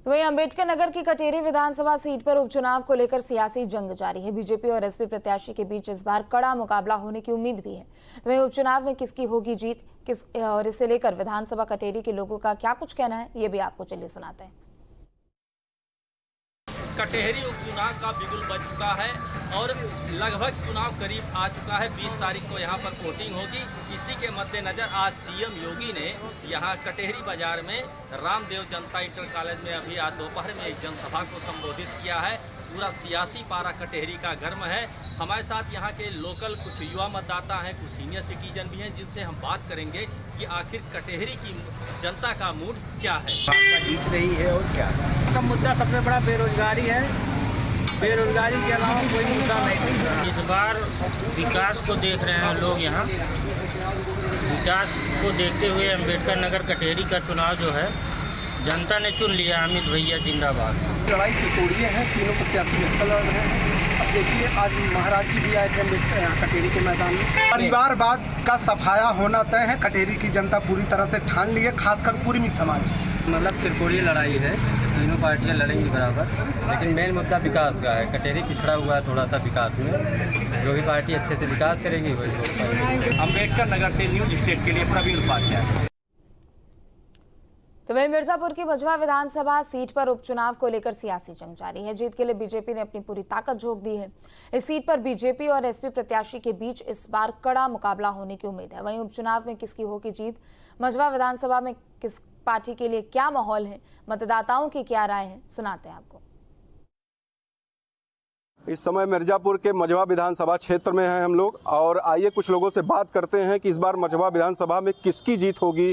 तो वहीं अम्बेडकर नगर की कटेरी विधानसभा सीट पर उपचुनाव को लेकर सियासी जंग जारी है। बीजेपी और एसपी प्रत्याशी के बीच इस बार कड़ा मुकाबला होने की उम्मीद भी है। तो वहीं उपचुनाव में किसकी होगी जीत और इसे लेकर विधानसभा कटेरी के लोगों का क्या कुछ कहना है, ये भी आपको चलिए सुनाते हैं। कटेरी उपचुनाव का बिगुल बज चुका है और लगभग चुनाव करीब आ चुका है। 20 तारीख को यहां पर वोटिंग होगी। इसी के मद्देनजर आज सीएम योगी ने यहां कटेरी बाजार में रामदेव जनता इंटर कॉलेज में अभी आज दोपहर में एक जनसभा को संबोधित किया है। पूरा सियासी पारा कटेरी का गर्म है। हमारे साथ यहाँ के लोकल कुछ युवा मतदाता हैं, कुछ सीनियर सिटीजन भी हैं, जिनसे हम बात करेंगे कि आखिर कटेरी की जनता का मूड क्या है, जीत रही है और क्या का मुद्दा सबसे बड़ा बेरोजगारी है। बेरोजगारी के अलावा कोई मुद्दा नहीं दिख रहा। इस बार विकास को देख रहे हैं लोग। यहाँ विकास को देखते हुए अम्बेडकर नगर कटेरी का चुनाव जो है जनता ने चुन लिया। अमित भैया जिंदाबाद। लड़ाई तिकोड़िए हैं, तीनों प्रत्याशी मिलकर लड़ रहे हैं। अब देखिए आज महाराज जी भी आए थे कटेरी के मैदान में। परिवारवाद का सफाया होना तय है। कटेरी की जनता पूरी तरह से ठान ली है, खासकर पूर्वी समाज। मतलब त्रिकोणीय लड़ाई है, तीनों पार्टियां लड़ेंगी बराबर, लेकिन मेन मुद्दा विकास का है। कटेरी पिछड़ा हुआ है थोड़ा सा विकास में। जो भी पार्टी अच्छे से विकास करेगी वही लोग पाएंगे। अम्बेडकर नगर से न्यूज स्टेट के लिए प्रवीण उपाध्याय। तो वहीं मिर्जापुर की मझवा विधानसभा सीट पर उपचुनाव को लेकर सियासी जंग जारी है। जीत के लिए बीजेपी ने अपनी पूरी ताकत झोंक दी है। इस सीट पर बीजेपी और एसपी प्रत्याशी के बीच इस बार कड़ा मुकाबला होने की उम्मीद है। वहीं उपचुनाव में किसकी होगी जीत, मझवा विधानसभा में किस पार्टी के लिए क्या माहौल है, मतदाताओं की क्या राय है, सुनाते हैं आपको। इस समय मिर्जापुर के मझवा विधानसभा क्षेत्र में हैं हम लोग, और आइए कुछ लोगों से बात करते हैं कि इस बार मझवा विधानसभा में किसकी जीत होगी।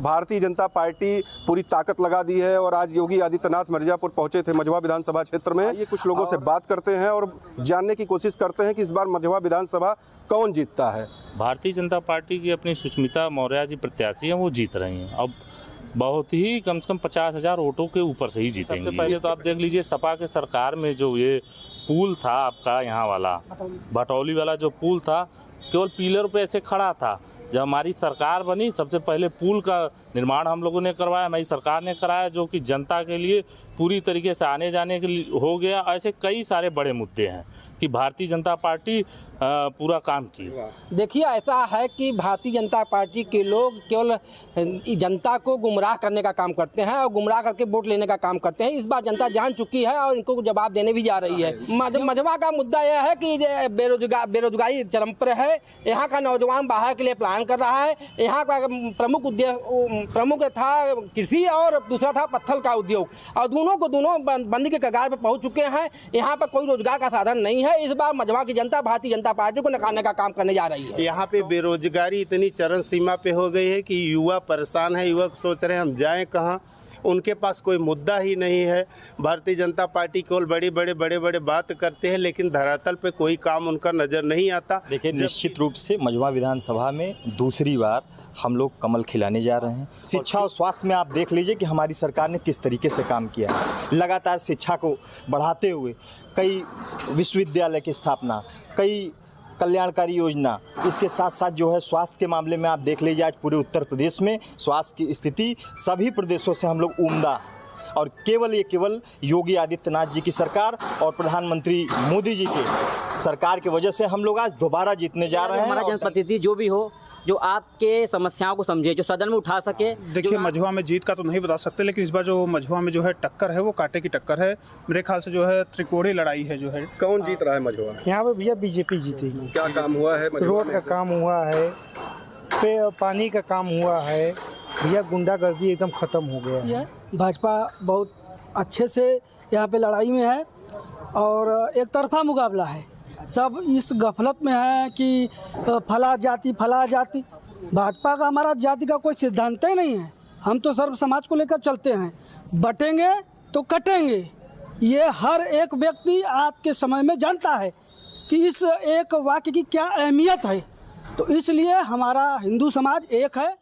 भारतीय जनता पार्टी पूरी ताकत लगा दी है और आज योगी आदित्यनाथ मिर्जापुर पहुंचे थे मझवा विधानसभा क्षेत्र में। ये कुछ लोगों से बात करते हैं और जानने की कोशिश करते हैं कि इस बार मझवा विधानसभा कौन जीतता है। भारतीय जनता पार्टी की अपनी सुष्मिता मौर्य जी प्रत्याशी हैं, वो जीत रही हैं। अब बहुत ही कम से कम 50,000 वोटों के ऊपर से ही जीतेंगे। सबसे पहले तो आप देख लीजिए सपा के सरकार में जो ये पुल था आपका यहाँ वाला भटौली वाला जो पुल था, केवल पिलर पे ऐसे खड़ा था। जब हमारी सरकार बनी सबसे पहले पुल का निर्माण हम लोगों ने करवाया, हमारी सरकार ने कराया, जो कि जनता के लिए पूरी तरीके से आने जाने के लिए हो गया। ऐसे कई सारे बड़े मुद्दे हैं कि भारतीय जनता पार्टी पूरा काम की। देखिए ऐसा है कि भारतीय जनता पार्टी के लोग केवल जनता को गुमराह करने का काम करते हैं और गुमराह करके वोट लेने का काम करते हैं। इस बार जनता जान चुकी है और इनको जवाब देने भी जा रही है। मझवा का मुद्दा यह है कि बेरोजगारी चरम पर है। यहाँ का नौजवान बाहर के लिए प्लान कर रहा है। यहाँ का प्रमुख था कृषि और दूसरा था पत्थर का उद्योग, और दोनों बंदी के कगार पर पहुँच चुके हैं। यहाँ पर कोई रोजगार का साधन नहीं है। इस बार मझवा की जनता भारतीय जनता पार्टी को नकारने का काम करने जा रही है। यहाँ पे बेरोजगारी इतनी चरम सीमा पे हो गई है कि युवा परेशान है। युवक सोच रहे हैं हम जाएं कहाँ, उनके पास कोई मुद्दा ही नहीं है। भारतीय जनता पार्टी केवल बड़े बात करते हैं, लेकिन धरातल पे कोई काम उनका नज़र नहीं आता। देखिए निश्चित रूप से मझवा विधानसभा में दूसरी बार हम लोग कमल खिलाने जा रहे हैं। शिक्षा और स्वास्थ्य में आप देख लीजिए कि हमारी सरकार ने किस तरीके से काम किया है। लगातार शिक्षा को बढ़ाते हुए कई विश्वविद्यालय की स्थापना, कई कल्याणकारी योजना, इसके साथ साथ जो है स्वास्थ्य के मामले में आप देख लीजिए आज पूरे उत्तर प्रदेश में स्वास्थ्य की स्थिति सभी प्रदेशों से हम लोग उम्दा, और केवल योगी आदित्यनाथ जी की सरकार और प्रधानमंत्री मोदी जी के सरकार की वजह से हम लोग आज दोबारा जीतने जा रहे हैं। हमारा जनप्रतिनिधि जो भी हो, जो आपके समस्याओं को समझे, जो सदन में उठा सके। देखिए मझवा में जीत का तो नहीं बता सकते, लेकिन इस बार जो मझवा में जो है टक्कर है वो कांटे की टक्कर है। मेरे ख्याल से जो है त्रिकोणीय लड़ाई है। जो है कौन जीत रहा है मझवा? यहाँ पे भैया बीजेपी जीतेगी। क्या काम हुआ है? रोड का काम हुआ है, पानी का काम हुआ है भैया। गुंडागर्दी एकदम खत्म हो गया है। भाजपा बहुत अच्छे से यहाँ पे लड़ाई में है और एक तरफा मुकाबला है। सब इस गफलत में है कि फला जाति। भाजपा का हमारा जाति का कोई सिद्धांत ही नहीं है। हम तो सर्व समाज को लेकर चलते हैं। बटेंगे तो कटेंगे, ये हर एक व्यक्ति आज के समय में जानता है कि इस एक वाक्य की क्या अहमियत है। तो इसलिए हमारा हिंदू समाज एक है।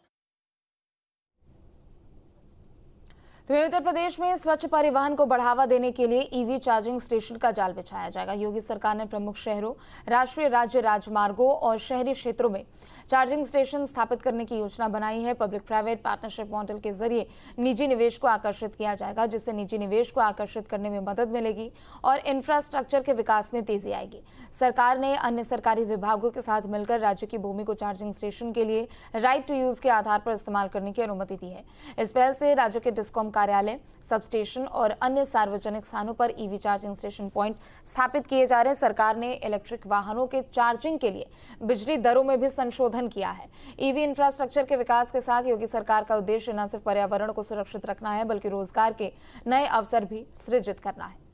तो उत्तर प्रदेश में स्वच्छ परिवहन को बढ़ावा देने के लिए ईवी चार्जिंग स्टेशन का जाल बिछाया जाएगा। योगी सरकार ने प्रमुख शहरों, राष्ट्रीय राज्य राजमार्गों और शहरी क्षेत्रों में चार्जिंग स्टेशन स्थापित करने की योजना बनाई है। पब्लिक प्राइवेट पार्टनरशिप मॉडल के जरिए निजी निवेश को आकर्षित किया जाएगा, जिससे निजी निवेश को आकर्षित करने में मदद मिलेगी और इंफ्रास्ट्रक्चर के विकास में तेजी आएगी। सरकार ने अन्य सरकारी विभागों के साथ मिलकर राज्य की भूमि को चार्जिंग स्टेशन के लिए राइट टू यूज के आधार पर इस्तेमाल करने की अनुमति दी है। इस पहल से राज्य के डिस्कॉम कार्यालय, सब स्टेशन और अन्य सार्वजनिक स्थानों पर ईवी चार्जिंग स्टेशन पॉइंट स्थापित किए जा रहे हैं। सरकार ने इलेक्ट्रिक वाहनों के चार्जिंग के लिए बिजली दरों में भी संशोधन किया है। ईवी इंफ्रास्ट्रक्चर के विकास के साथ योगी सरकार का उद्देश्य न सिर्फ पर्यावरण को सुरक्षित रखना है, बल्कि रोजगार के नए अवसर भी सृजित करना है।